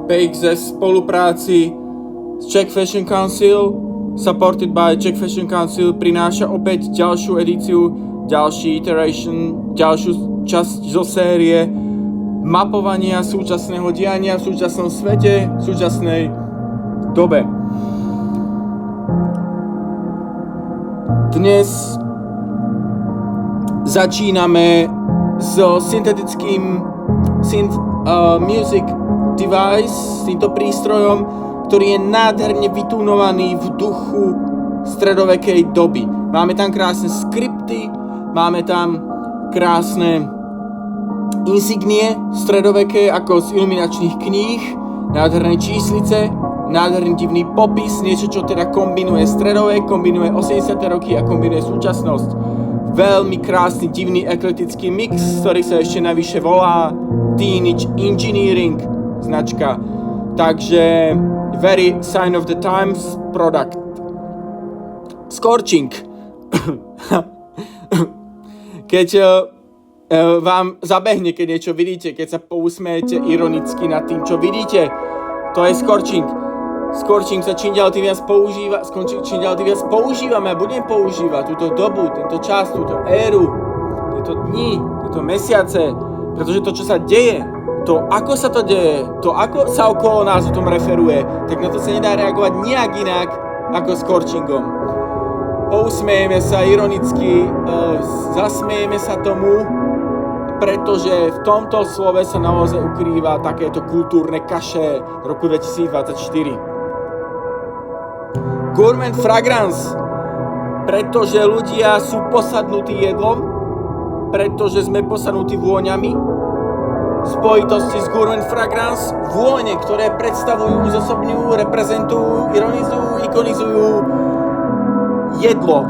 PXS spolupráci s Czech Fashion Council, supported by Czech Fashion Council, prináša opäť ďalšiu edíciu, ďalší iteration, ďalšiu časť zo série mapovania súčasného diania v súčasnom svete, v súčasnej dobe. Dnes začíname so syntetickým music device, s týmto prístrojom, ktorý je nádherne vytunovaný v duchu stredovekej doby. Máme tam krásne skripty, máme tam krásne insignie stredoveké ako z iluminačných kníh, nádherné číslice, nádherný divný popis, niečo, čo teda kombinuje stredovek, kombinuje 80. roky a kombinuje súčasnosť. Veľmi krásny, divný, eklektický mix, ktorý sa ešte navyše volá Teenage Engineering značka. Takže very sign of the times product. Scorching. Keď vám zabehne, keď niečo vidíte, keď sa pousmejete ironicky nad tým, čo vidíte, to je scorching. Scorching sa čím ďalej viac používame a budem používať túto dobu, tento čas, túto éru, tieto dni, tieto mesiace, pretože to, čo sa deje, to, ako sa to deje, to, ako sa okolo nás o tom referuje, tak na to sa nedá reagovať nijak inak ako scorchingom. Pousmejeme sa ironicky, zasmejeme sa tomu, pretože v tomto slove sa naozaj ukrýva takéto kultúrne kaše roku 2024. Gourmet fragrance, pretože ľudia sú posadnutí jedlom, pretože sme posadnutí vôňami. V spojitosti s gourmet fragrance, vône, ktoré predstavujú, zosobňujú, reprezentujú, ironizujú, ikonizujú jedlo.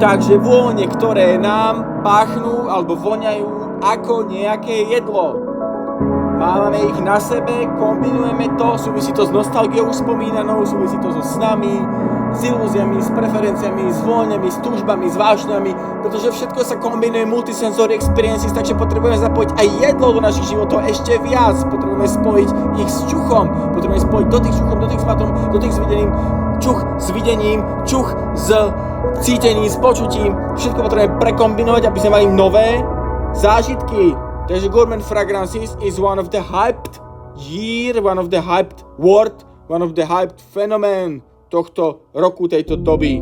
Takže vône, ktoré nám páchnú alebo voňajú ako nejaké jedlo. Máme ich na sebe, kombinujeme to, súvisí to s nostalgiou spomínanou, súvisí to so snami, s ilúziami, s preferenciami, s vôňami, s túžbami, s vášňami, pretože všetko sa kombinuje multisensory experiences, takže potrebujeme zapojiť aj jedlo do našich životov ešte viac, potrebujeme spojiť ich s čuchom, potrebujeme spojiť dotych s čuchom, dotych s matom, dotych s videním, čuch s videním, čuch s cítením, s počutím, všetko potrebujeme prekombinovať, aby sme mali nové zážitky. Takže Gourmet Fragrances is one of the hyped year, one of the hyped word, one of the hyped phenomenon tohto roku, tejto doby.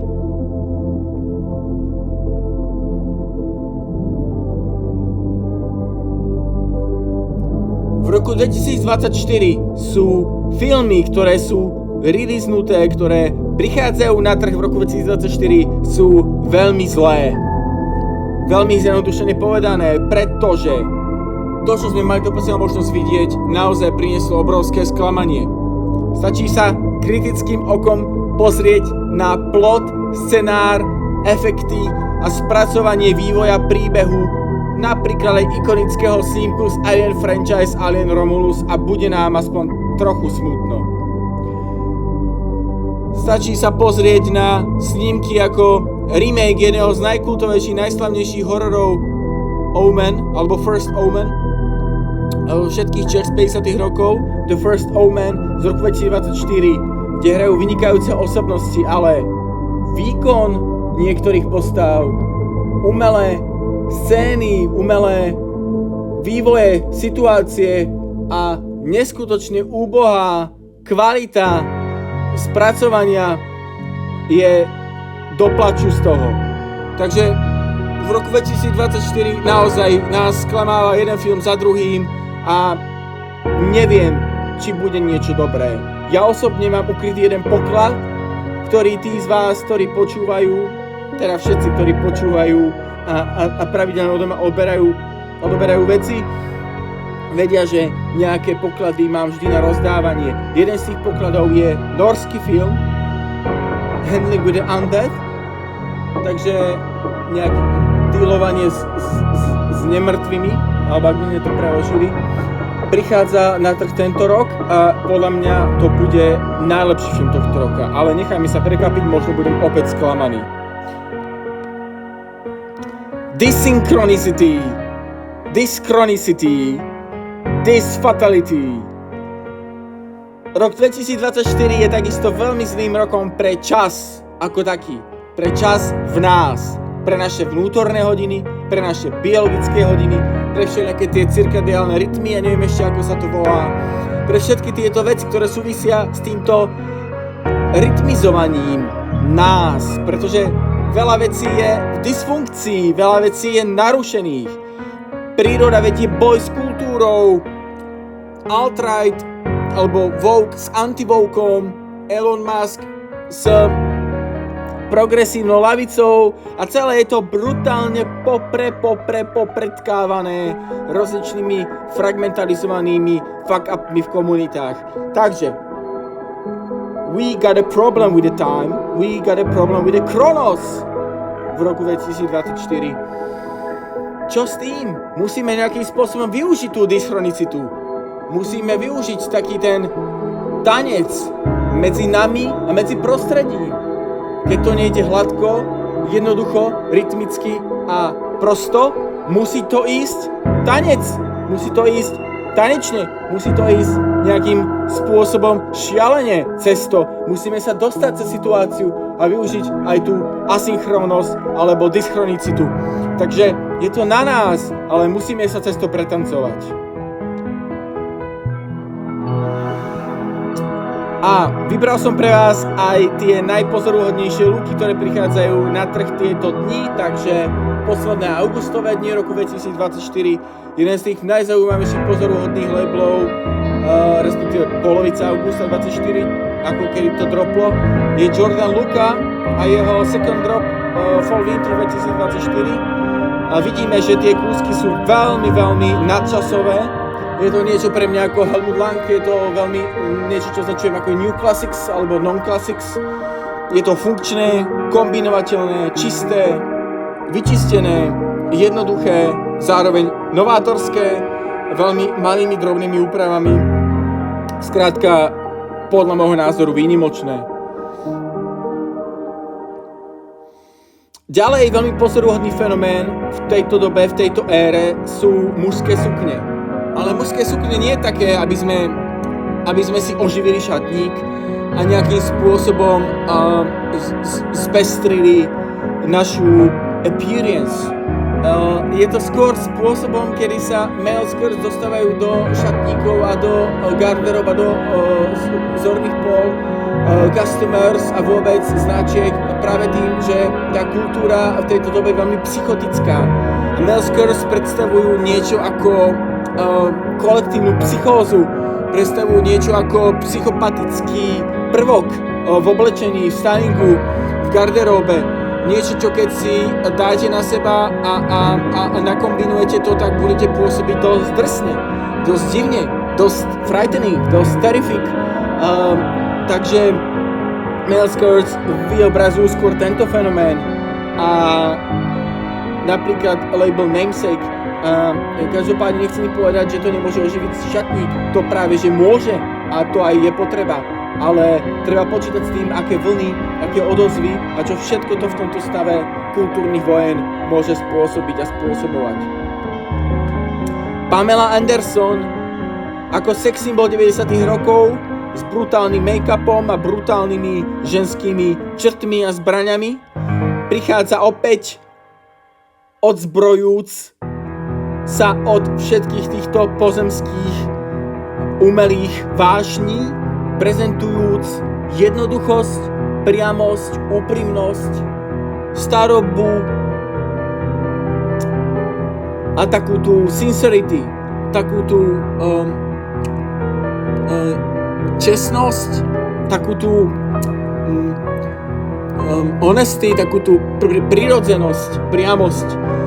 V roku 2024 sú filmy, ktoré sú releasnuté, ktoré prichádzajú na trh v roku 2024, sú veľmi zlé. Veľmi zjednodušene povedané, pretože to, čo sme mali doposiaľ možnosť vidieť, naozaj prinieslo obrovské sklamanie. Stačí sa kritickým okom pozrieť na plot, scenár, efekty a spracovanie vývoja príbehu napríklad aj ikonického snímku z Alien franchise Alien Romulus a bude nám aspoň trochu smutno. Stačí sa pozrieť na snímky ako remake jedného z najkultovejších, najslavnejších hororov Omen, alebo First Omen, všetkých Čech z 50. rokov, The First Omen z roku 2024, kde hrajú vynikajúce osobnosti, ale výkon niektorých postav, umelé scény, umelé vývoje, situácie a neskutočne úbohá kvalita spracovania je do plaču z toho. Takže v roku 2024 naozaj nás sklamáva jeden film za druhým a neviem, či bude niečo dobré. Ja osobne mám ukrytý jeden poklad, ktorý tí z vás, ktorí počúvajú, teda všetci, ktorí počúvajú a pravidelne odoberajú veci, vedia, že nejaké poklady mám vždy na rozdávanie. Jeden z tých pokladov je norský film Handling with the Undead, takže nejaké dealovanie s nemrtvými, alebo ak by sme to preložili, prichádza na trh tento rok a podľa mňa to bude najlepší film tohto roka. Ale nechajme sa prekvapiť, možno budem opäť sklamaný. Dysynchronicity, disfatality. Rok 2024 je takisto veľmi zlým rokom pre čas ako taký. Pre čas v nás. Pre naše vnútorné hodiny, pre naše biologické hodiny, pre všetky tie cirkadiálne rytmy, ja neviem ešte ako sa to volá. Pre všetky tieto veci, ktoré súvisia s týmto rytmizovaním nás. Pretože veľa vecí je v dysfunkcii, veľa vecí je narušených. Príroda vedie boj s kultúrou, alt-right alebo woke s anti-wokom, Elon Musk s progresívnou lavicou a celé je to brutálne popredkávané rozličnými fragmentalizovanými fuck-upmi v komunitách. Takže we got a problem with the time, we got a problem with the chronos v roku 2024. Čo s tým? Musíme nejakým spôsobom využiť tú dyschronicitu. Musíme využiť taký ten tanec medzi nami a medzi prostredím. Keď to nejde hladko, jednoducho, rytmicky a prosto, musí to ísť tanec. Musí to ísť tanečne. Musí to ísť nejakým spôsobom šialene cez to. Musíme sa dostať cez situáciu a využiť aj tú asynchronnosť alebo dyschronicitu. Takže je to na nás, ale musíme sa cez to pretancovať. A vybral som pre vás aj tie najpozoruhodnejšie looky, ktoré prichádzajú na trh tieto dni, takže posledné augustové dni roku 2024, jeden z tých najzaujímavejších pozoruhodných labelov, respektíve polovica augusta 2024, ako kedy to droplo, je Jordan Luka a jeho second drop Fall Winter 2024. A vidíme, že tie kúsky sú veľmi, veľmi nadčasové. Je to niečo pre mňa ako Helmut Lang, je to veľmi niečo, čo označujem ako New Classics alebo Non-Classics. Je to funkčné, kombinovateľné, čisté, vyčistené, jednoduché, zároveň novátorské, veľmi malými drobnými úpravami. Skrátka, podľa môjho názoru výnimočné. Ďalej veľmi pozoruhodný fenomén v tejto dobe, v tejto ére sú mužské sukne. Ale mužské sukne nie je také, aby sme si oživili šatník a nejakým spôsobom spestrili našu appearance. Je to skôr spôsobom, kedy sa male skirts dostávajú do šatníkov a do garderob a do zorných pól customers a vôbec značiek práve tým, že tá kultúra v tejto dobe je veľmi psychotická. Male skirts predstavujú niečo ako kolektívnu psychózu, predstavujú niečo ako psychopatický prvok v oblečení, v stylingu, v garderóbe. Niečo, čo keď si dáte na seba a nakombinujete to, tak budete pôsobiť dosť drsne, dosť divne, dosť frightening, dosť terrific. Takže male skirts vyobrazujú skôr tento fenomén a napríklad label Namesake. Každopádne nechcem mi povedať, že to nemôže oživiť šatník. To práve, že môže a to aj je potreba. Ale treba počítať s tým, aké vlny, aké odozvy a čo všetko to v tomto stave kultúrnych vojen môže spôsobiť a spôsobovať. Pamela Anderson ako sex symbol 90. rokov s brutálnym make-upom a brutálnymi ženskými črtmi a zbraňami prichádza opäť odzbrojúc sa od všetkých týchto pozemských umelých vášní, prezentujúc jednoduchosť, priamosť, úprimnosť, starobu a takú tú sincerity, takú tú čestnosť, takú tú honesty, takú tú prirodzenosť, priamosť.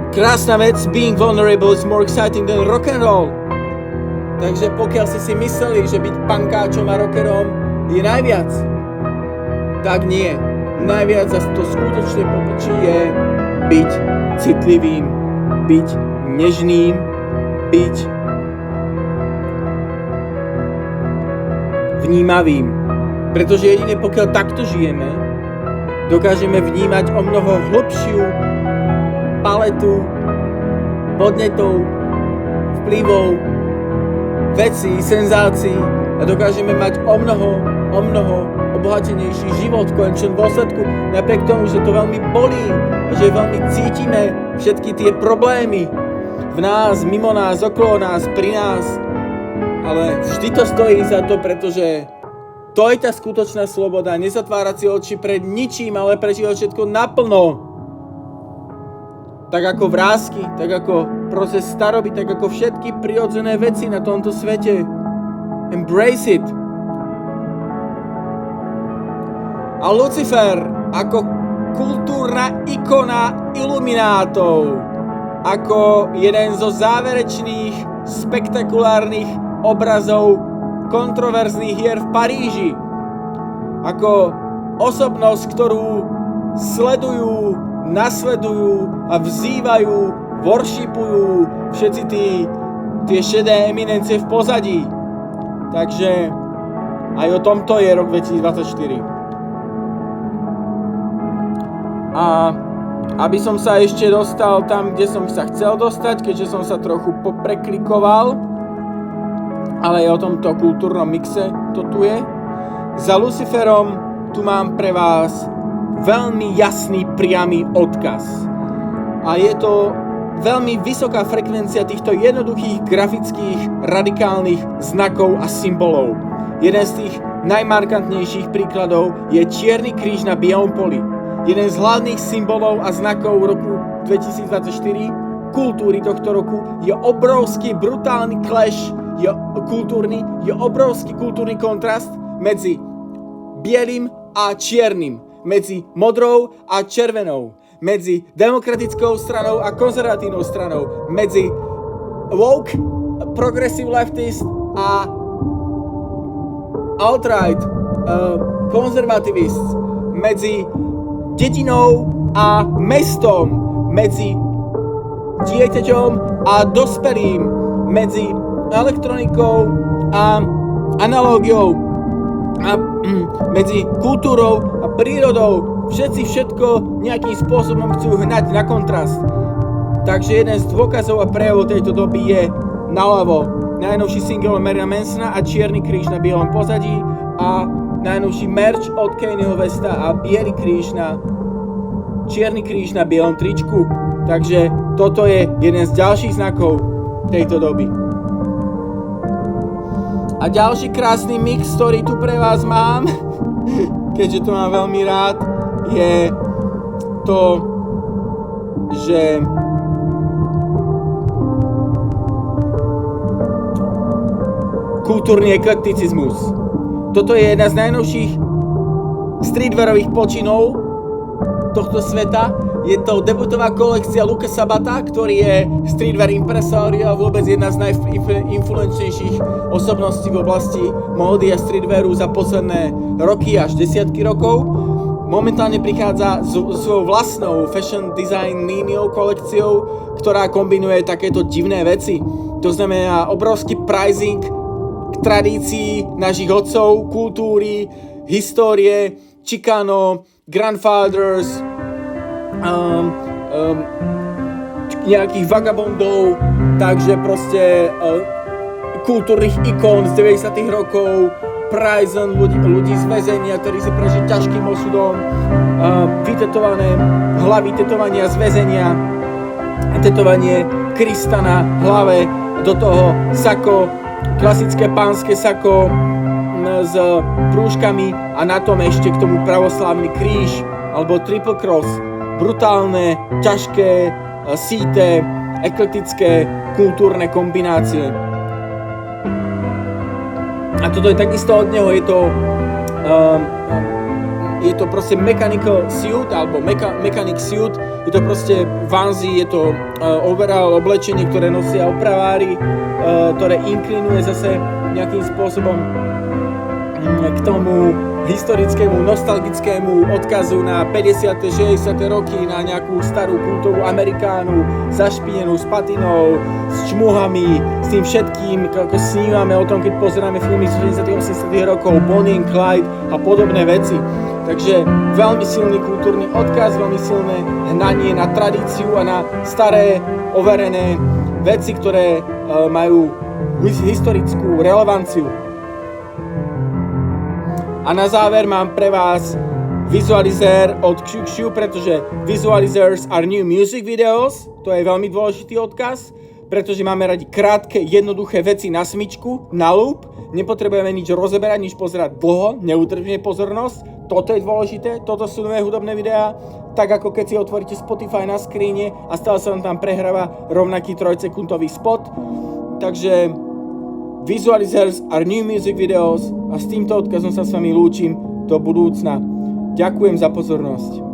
Krásna vec, being vulnerable is more exciting than rock and roll. Takže pokiaľ ste si mysleli, že byť punkáčom a rockerom je najviac, tak nie. Najviac za to skutočne popičí je byť citlivým, byť nežným, byť vnímavým. Pretože jedine pokiaľ takto žijeme, dokážeme vnímať o mnoho hlbšiu paletu podnetov, vplyvov, vecí, senzácií a dokážeme mať o mnoho obohatenejší život v konečnom dôsledku, napriek tomu, že to veľmi bolí, že veľmi cítime všetky tie problémy v nás, mimo nás, okolo nás, pri nás, ale vždy to stojí za to, pretože to je tá skutočná sloboda, nezatvárať si oči pred ničím, ale prežívať všetko naplno. Tak ako vrásky, tak ako proces staroby, tak ako všetky prirodzené veci na tomto svete. Embrace it. A Lucifer ako kultúrna ikona iluminátov, ako jeden zo záverečných, spektakulárnych obrazov kontroverzných hier v Paríži, ako osobnosť, ktorú sledujú, nasledujú a vzývajú, worshipujú všetci tie šedé eminencie v pozadí. Takže aj o tomto je rok 2024. A aby som sa ešte dostal tam, kde som sa chcel dostať, keďže som sa trochu popreklikoval, ale aj o tomto kultúrnom mixe to tu je. Za Luciferom tu mám pre vás veľmi jasný, priamy odkaz. A je to veľmi vysoká frekvencia týchto jednoduchých, grafických, radikálnych znakov a symbolov. Jeden z tých najmarkantnejších príkladov je čierny kríž na bielom poli. Jeden z hlavných symbolov a znakov roku 2024 kultúry tohto roku je obrovský brutálny clash, je obrovský kultúrny kontrast medzi bielým a čiernym, medzi modrou a červenou, medzi demokratickou stranou a konzervatívnou stranou, medzi woke, progressive leftist a alt-right, konzervativist, medzi dedinou a mestom, medzi dieťaťom a dospelým, medzi elektronikou a analógiou a medzi kultúrou a prírodou. Všetci všetko nejakým spôsobom chcú hnať na kontrast. Takže jeden z dôkazov a prejavov tejto doby je naľavo najnovší single Marilyn Mansona a čierny kríž na bielom pozadí a najnovší merch od Kanyeho Westa a čierny kríž na bielom tričku. Takže toto je jeden z ďalších znakov tejto doby. A ďalší krásny mix, ktorý tu pre vás mám, keďže to mám veľmi rád, je to, že kultúrny eklekticizmus. Toto je jedna z najnovších streetwearových počinov tohto sveta. Je to debutová kolekcia Luka Sabata, ktorý je streetwear impresario a vôbec jedna z najinfluenčnejších osobností v oblasti módy a streetwearu za posledné roky až desiatky rokov. Momentálne prichádza s svojou vlastnou fashion design líniou, kolekciou, ktorá kombinuje takéto divné veci. To znamená obrovský pricing k tradícii našich otcov, kultúry, histórie, Chicano, Grandfathers, nejakých vagabondov, takže proste kultúrnych ikón z 90. rokov, Prison, ľudí z väzenia, ktorí si prežili ťažkým osudom, vytetované hlavy, tetovania z väzenia, tetovanie Krista na hlave, do toho sako, klasické pánske sako s prúžkami a na tom ešte k tomu pravoslávny kríž alebo triple cross. Brutálne, ťažké, síte, eklektické, kultúrne kombinácie. A toto je takisto od neho, je to proste mechanical suit alebo mechanic suit, je to proste vanzi, je to overall oblečenie, ktoré nosia opravári, ktoré inklinuje zase nejakým spôsobom k tomu historickému, nostalgickému odkazu na 50. 60. roky, na nejakú starú kultúru Amerikánu, zašpinenú s patinou, s čmuhami, s tým všetkým, ako snívame o tom, keď pozeráme filmy z 70. 80. rokov, Bonnie and Clyde a podobné veci. Takže veľmi silný kultúrny odkaz, veľmi silné hnanie na tradíciu a na staré, overené veci, ktoré majú historickú relevanciu. A na záver mám pre vás vizualizér od Xiuxiu, pretože visualizers are new music videos, to je veľmi dôležitý odkaz, pretože máme radi krátke, jednoduché veci na smyčku, na loop, nepotrebujeme nič rozeberať, nič pozerať dlho, neudržíme pozornosť, toto je dôležité, toto sú nové hudobné videá, tak ako keď si otvoríte Spotify na skríne a stále sa vám tam prehráva rovnaký 3-sekundový spot, takže visualizers are new music videos a s týmto odkazom sa s vami lúčim do budúcna. Ďakujem za pozornosť.